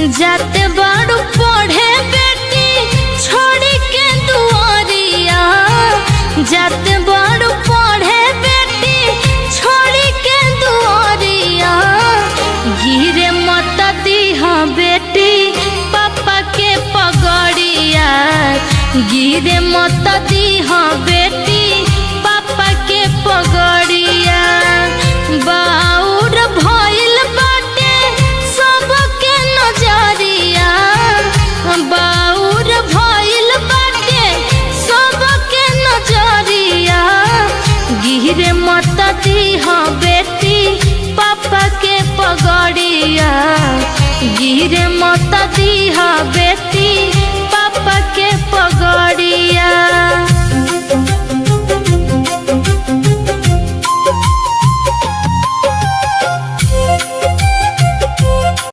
जाते बारू पढ़े बेटी छोड़ी के दुआरिया, जाते बारू पढ़े बेटी छोड़ी के दुआरिया। गिरे मत दीहा बेटी पापा के पगड़िया, गिरे मत दीहा बेटी पापा के पगड़िया। बाउर भइल बाटे सबके नजरिया, बाउर भइल बाटे सबके नजरिया। गिरे मत दीहा बेटी पापा के पगड़िया, गिरे मत दीहा बेटी